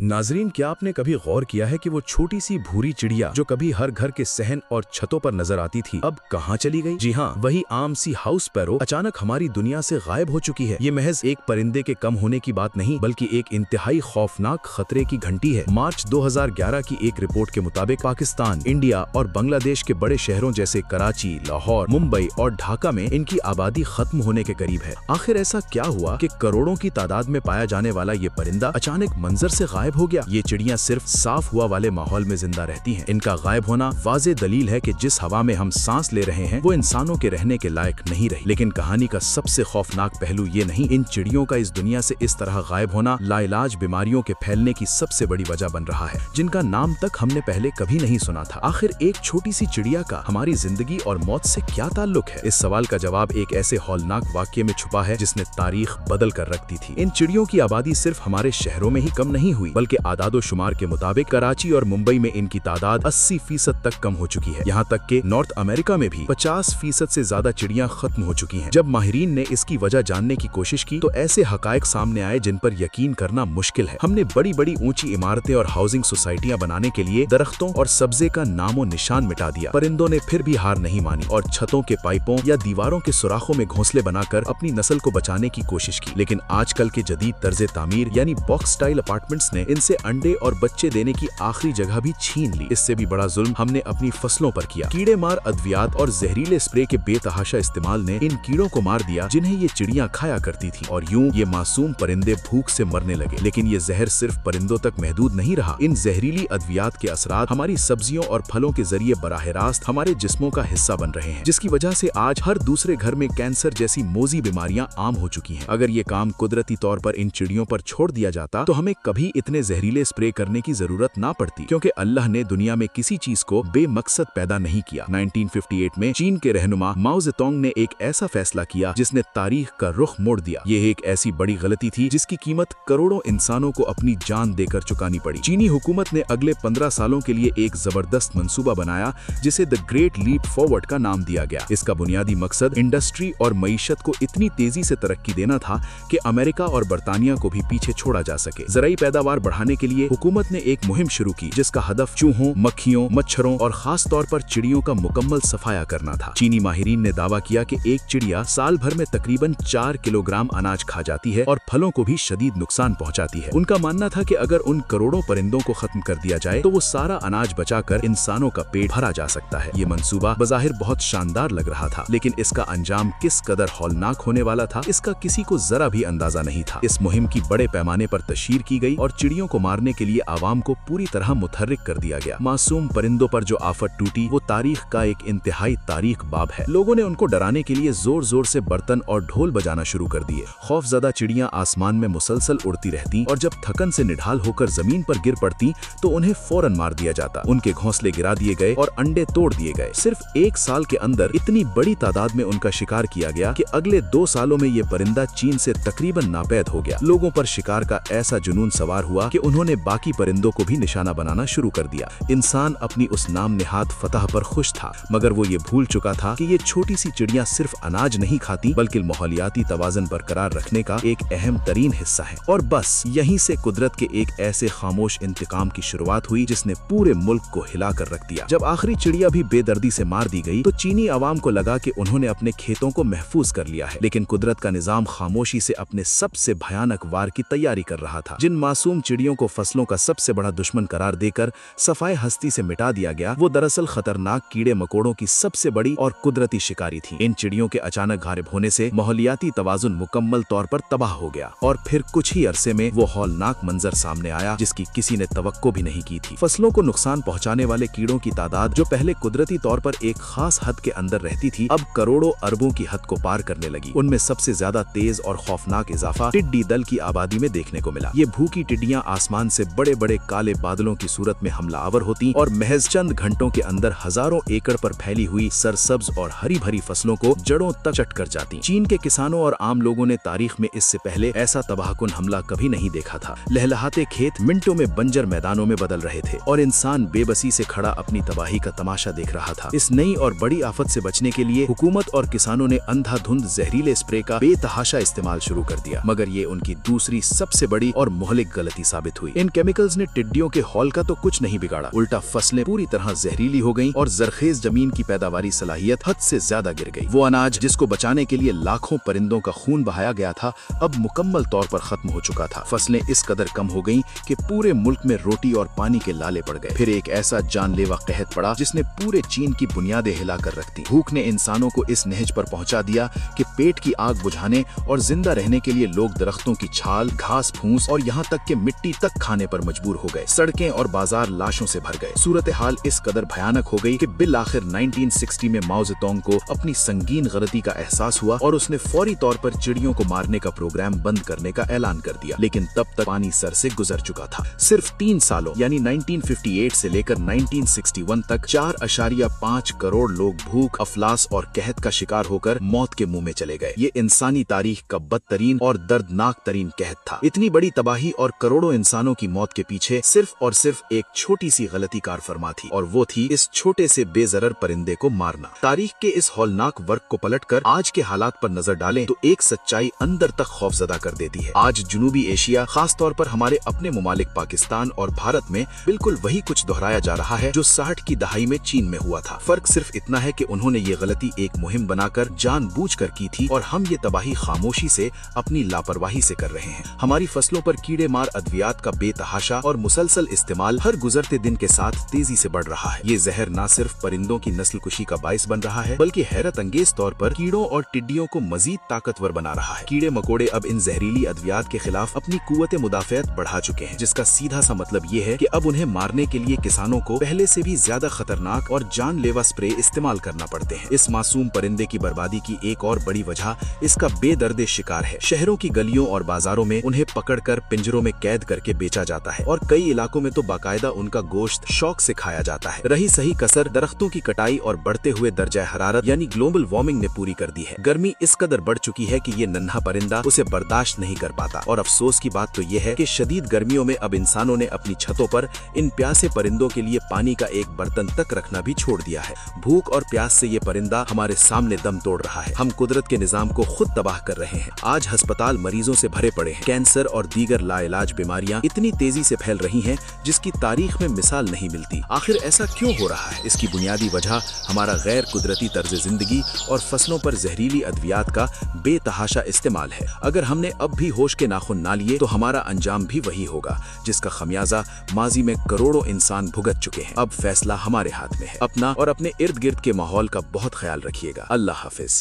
नाजरीन, क्या आपने कभी गौर किया है कि वो छोटी सी भूरी चिड़िया जो कभी हर घर के सहन और छतों पर नजर आती थी, अब कहाँ चली गई? जी हाँ, वही आम सी हाउस स्पैरो अचानक हमारी दुनिया से गायब हो चुकी है। ये महज एक परिंदे के कम होने की बात नहीं, बल्कि एक इंतहाई खौफनाक खतरे की घंटी है। मार्च 2011 की एक रिपोर्ट के मुताबिक पाकिस्तान, इंडिया और बांग्लादेश के बड़े शहरों जैसे कराची, लाहौर, मुंबई और ढाका में इनकी आबादी खत्म होने के करीब है। आखिर ऐसा क्या हुआ कि करोड़ों की तादाद में पाया जाने वाला ये परिंदा अचानक मंजर से गायब हो गया? ये चिड़ियां सिर्फ साफ हुआ वाले माहौल में जिंदा रहती हैं। इनका गायब होना वाज़े दलील है कि जिस हवा में हम सांस ले रहे हैं वो इंसानों के रहने के लायक नहीं रही। लेकिन कहानी का सबसे खौफनाक पहलू ये नहीं, इन चिड़ियों का इस दुनिया से इस तरह गायब होना लाइलाज बीमारियों के फैलने की सबसे बड़ी वजह बन रहा है, जिनका नाम तक हमने पहले कभी नहीं सुना था। आखिर एक छोटी सी चिड़िया का हमारी जिंदगी और मौत से क्या ताल्लुक है? इस सवाल का जवाब एक ऐसे हौलनाक वाक्य में छुपा है जिसने तारीख बदल कर रख दी थी। इन चिड़ियों की आबादी सिर्फ हमारे शहरों में ही कम नहीं हुई, बल्कि आदादो-शुमार के मुताबिक कराची और मुंबई में इनकी तादाद 80% तक कम हो चुकी है। यहाँ तक कि नॉर्थ अमेरिका में भी 50% से ज्यादा चिड़ियां खत्म हो चुकी हैं। जब माहिरीन ने इसकी वजह जानने की कोशिश की तो ऐसे हकायक सामने आए जिन पर यकीन करना मुश्किल है। हमने बड़ी बड़ी ऊंची इमारतें और हाउसिंग सोसाइटियां बनाने के लिए दरख्तों और सब्जे का नामो निशान मिटा दिया। परिंदों ने फिर भी हार नहीं मानी और छतों के पाइपों या दीवारों के सुराखों में घोंसले बनाकर अपनी नस्ल को बचाने की कोशिश की। लेकिन आजकल के जदीद तर्ज तामीर यानी बॉक्स स्टाइल अपार्टमेंट्स ने इनसे अंडे और बच्चे देने की आखिरी जगह भी छीन ली। इससे भी बड़ा जुल्म हमने अपनी फसलों पर किया। कीड़े मार अद्वियात और जहरीले स्प्रे के बेतहाशा इस्तेमाल ने इन कीड़ों को मार दिया जिन्हें ये चिड़ियां खाया करती थी, और यूं ये मासूम परिंदे भूख से मरने लगे। लेकिन ये जहर सिर्फ परिंदों तक महदूद नहीं रहा। इन जहरीली अद्वियात के असरात हमारी सब्जियों और फलों के जरिए बराह रास्त हमारे जिस्मों का हिस्सा बन रहे हैं, जिसकी वजह से आज हर दूसरे घर में कैंसर जैसी मोजी बीमारियां आम हो चुकी हैं। अगर ये काम कुदरती तौर पर इन चिड़ियों पर छोड़ दिया जाता तो हमें कभी इतने जहरीले स्प्रे करने की जरूरत ना पड़ती, क्योंकि अल्लाह ने दुनिया में किसी चीज को बेमकसद पैदा नहीं किया। 1958 में चीन के रहनुमा माओ ज़ेडोंग ने एक ऐसा फैसला किया जिसने तारीख का रुख मोड़ दिया। ये एक ऐसी बड़ी गलती थी जिसकी कीमत करोड़ों इंसानों को अपनी जान देकर चुकानी पड़ी। चीनी हुकूमत ने अगले 15 सालों के लिए एक जबरदस्त मंसूबा बनाया जिसे द ग्रेट लीप फॉरवर्ड का नाम दिया गया। इसका बुनियादी मकसद इंडस्ट्री और मईशत को इतनी तेजी से तरक्की देना था कि अमेरिका और बरतानिया को भी पीछे छोड़ा जा सके। ज़राई पैदावार बढ़ाने के लिए हुकूमत ने एक मुहिम शुरू की जिसका हदफ चूहों, मक्खियों, मच्छरों और खास तौर पर चिड़ियों का मुकम्मल सफाया करना था। चीनी माहिरीन ने दावा किया कि एक चिड़िया साल भर में तकरीबन 4 किलोग्राम अनाज खा जाती है और फलों को भी शदीद नुकसान पहुंचाती है। उनका मानना था कि अगर उन करोड़ों परिंदों को खत्म कर दिया जाए तो वो सारा अनाज बचाकर इंसानों का पेट भरा जा सकता है। ये मंसूबा बज़ाहिर बहुत शानदार लग रहा था, लेकिन इसका अंजाम किस कदर हौलनाक होने वाला था इसका किसी को जरा भी अंदाजा नहीं था। इस मुहिम की बड़े पैमाने पर तशहीर की गई और चिड़ियों को मारने के लिए आवाम को पूरी तरह मुतहर्रिक कर दिया गया। मासूम परिंदों पर जो आफत टूटी वो तारीख का एक इंतहाई तारीख बाब है। लोगों ने उनको डराने के लिए जोर जोर से बर्तन और ढोल बजाना शुरू कर दिए। खौफजदा चिड़ियां आसमान में मुसलसल उड़ती रहती और जब थकन से निढाल होकर जमीन पर गिर पड़ती तो उन्हें फौरन मार दिया जाता। उनके घोंसले गिरा दिए गए और अंडे तोड़ दिए गए। सिर्फ 1 साल के अंदर इतनी बड़ी तादाद में उनका शिकार किया गया कि अगले 2 सालों में ये परिंदा चीन से तकरीबन नापैद हो गया। लोगों पर शिकार का ऐसा जुनून सवार हुआ कि उन्होंने बाकी परिंदों को भी निशाना बनाना शुरू कर दिया। इंसान अपनी उस नाम नेहाद फतह पर खुश था, मगर वो ये भूल चुका था कि ये छोटी सी चिड़ियां सिर्फ अनाज नहीं खाती बल्कि माहौलियाती तवाज़ुन बरकरार रखने का एक अहम तरीन हिस्सा है। और बस यहीं से कुदरत के एक ऐसे खामोश इंतकाम की शुरुआत हुई जिसने पूरे मुल्क को हिला कर रख दिया। जब आखिरी चिड़िया भी बेदर्दी से मार दी गई तो चीनी आवाम को लगा कि उन्होंने अपने खेतों को महफूज कर लिया है, लेकिन कुदरत का निजाम खामोशी से अपने सबसे भयानक वार की तैयारी कर रहा था। जिन मासूम चिड़ियों को फसलों का सबसे बड़ा दुश्मन करार देकर सफाए हस्ती से मिटा दिया गया वो दरअसल खतरनाक कीड़े मकोड़ों की सबसे बड़ी और कुदरती शिकारी थी। इन चिड़ियों के अचानक गायब होने से माहौलियाती तवाज़ुन मुकम्मल तौर पर तबाह हो गया और फिर कुछ ही अरसे में वो हौलनाक मंजर सामने आया जिसकी किसी ने तवक्को भी नहीं की थी। फसलों को नुकसान पहुंचाने वाले कीड़ों की तादाद जो पहले कुदरती तौर पर एक खास हद के अंदर रहती थी अब करोड़ों अरबों की हद को पार करने लगी। उनमें सबसे ज्यादा तेज और खौफनाक इजाफा टिड्डी दल की आबादी में देखने को मिला। ये भूखी टिड्डियां आसमान से बड़े बड़े काले बादलों की सूरत में हमलावर होती और महज चंद घंटों के अंदर हजारों एकड़ पर फैली हुई सरसब्ज और हरी भरी फसलों को जड़ों तक चट कर जाती। चीन के किसानों और आम लोगों ने तारीख में इससे पहले ऐसा तबाहकुन हमला कभी नहीं देखा था। लहलहाते खेत मिनटों में बंजर मैदानों में बदल रहे थे और इंसान बेबसी से खड़ा अपनी तबाही का तमाशा देख रहा था। इस नई और बड़ी आफत से बचने के लिए हुकूमत और किसानों ने अंधाधुंध जहरीले स्प्रे का बेतहाशा इस्तेमाल शुरू कर दिया, मगर ये उनकी दूसरी सबसे बड़ी और मोहलिक गलती साबित हुई। इन केमिकल्स ने टिड्डियों के हॉल का तो कुछ नहीं बिगाड़ा, उल्टा फसलें पूरी तरह जहरीली हो गईं और जरखेज जमीन की पैदावारी सलाहियत हद से ज्यादा गिर गई। वो अनाज जिसको बचाने के लिए लाखों परिंदों का खून बहाया गया था, अब मुकम्मल तौर पर खत्म हो चुका था। फसलें इस कदर कम हो गईं कि पूरे मुल्क में रोटी और पानी के लाले पड़ गए। फिर एक ऐसा जानलेवा कहत पड़ा जिसने पूरे चीन की बुनियादें हिलाकर रख दी। भूख ने इंसानों को इस नहज पर पहुंचा दिया कि पेट की आग बुझाने और जिंदा रहने के लिए लोग दरख्तों की छाल, घास फूस और यहाँ तक कि मिट्टी तक खाने पर मजबूर हो गए। सड़कें और बाजार लाशों से भर गए। सूरत हाल इस कदर भयानक हो गई कि बिल आखिर 1960 में माओ ज़ेडोंग को अपनी संगीन गलती का एहसास हुआ और उसने फौरी तौर पर चिड़ियों को मारने का प्रोग्राम बंद करने का ऐलान कर दिया। लेकिन तब तक पानी सर से गुजर चुका था। सिर्फ 3 सालों यानी 1958 से लेकर 1961 तक 4.5 करोड़ लोग भूख, अफलास और कहत का शिकार होकर मौत के मुंह में चले गए। ये इंसानी तारीख का बदतरीन और दर्दनाक तरीन कहत था। इतनी बड़ी तबाही और करोड़ों इंसानों की मौत के पीछे सिर्फ और सिर्फ एक छोटी सी गलती कार फरमा थी, और वो थी इस छोटे से बेजरर परिंदे को मारना। तारीख के इस हौलनाक वर्क को पलटकर आज के हालात पर नजर डालें तो एक सच्चाई अंदर तक खौफजदा कर देती है। आज जनूबी एशिया, खास तौर पर हमारे अपने मुमालिक पाकिस्तान और भारत में बिल्कुल वही कुछ दोहराया जा रहा है जो 60 की दहाई में चीन में हुआ था। फर्क सिर्फ इतना है कि उन्होंने ये गलती एक मुहिम बनाकर जानबूझकर की थी और हम ये तबाही खामोशी से, अपनी लापरवाही से कर रहे हैं। हमारी फसलों पर कीड़े मार अद्वियात का बेतहाशा और मुसलसल इस्तेमाल हर गुजरते दिन के साथ तेजी से बढ़ रहा है। ये जहर न सिर्फ परिंदों की नस्ल कुशी का बाइस बन रहा है, बल्कि हैरत अंगेज तौर पर कीड़ों और टिड्डियों को मजीद ताकतवर बना रहा है। कीड़े मकोड़े अब इन जहरीली अद्वियात के खिलाफ अपनी कुव्वत मुदाफियत बढ़ा चुके हैं, जिसका सीधा सा मतलब ये है कि अब उन्हें मारने के लिए किसानों को पहले से भी ज्यादा खतरनाक और जानलेवा स्प्रे इस्तेमाल करना पड़ते हैं। इस मासूम परिंदे की बर्बादी की एक और बड़ी वजह इसका बेदर्दे शिकार है। शहरों की गलियों और बाजारों में उन्हें पकड़कर पिंजरों में कैद करके बेचा जाता है और कई इलाकों में तो बाकायदा उनका गोश्त शौक से खाया जाता है। रही सही कसर दरख्तों की कटाई और बढ़ते हुए दर्जा हरारत यानी ग्लोबल वार्मिंग ने पूरी कर दी है। गर्मी इस कदर बढ़ चुकी है कि ये नन्हा परिंदा उसे बर्दाश्त नहीं कर पाता, और अफसोस की बात तो ये है कि शदीद गर्मियों में अब इंसानों ने अपनी छतों पर इन प्यासे परिंदों के लिए पानी का एक बर्तन तक रखना भी छोड़ दिया है। भूख और प्यास से ये परिंदा हमारे सामने दम तोड़ रहा है। हम कुदरत के निजाम को खुद तबाह कर रहे हैं। आज अस्पताल मरीजों से भरे पड़े हैं। कैंसर और दीगर लाइलाज बीमारियां इतनी तेजी से फैल रही हैं जिसकी तारीख में मिसाल नहीं मिलती। आखिर ऐसा क्यों हो रहा है? इसकी बुनियादी वजह हमारा गैर कुदरती तर्ज जिंदगी और फसलों पर जहरीली अद्वियात का बेतहाशा इस्तेमाल है। अगर हमने अब भी होश के नाखून ना लिए तो हमारा अंजाम भी वही होगा जिसका खमियाजा माजी में करोड़ों इंसान भुगत चुके हैं। अब फैसला हमारे हाथ में है। अपना और अपने इर्द गिर्द के माहौल का बहुत ख्याल रखिएगा। अल्लाह हाफिज।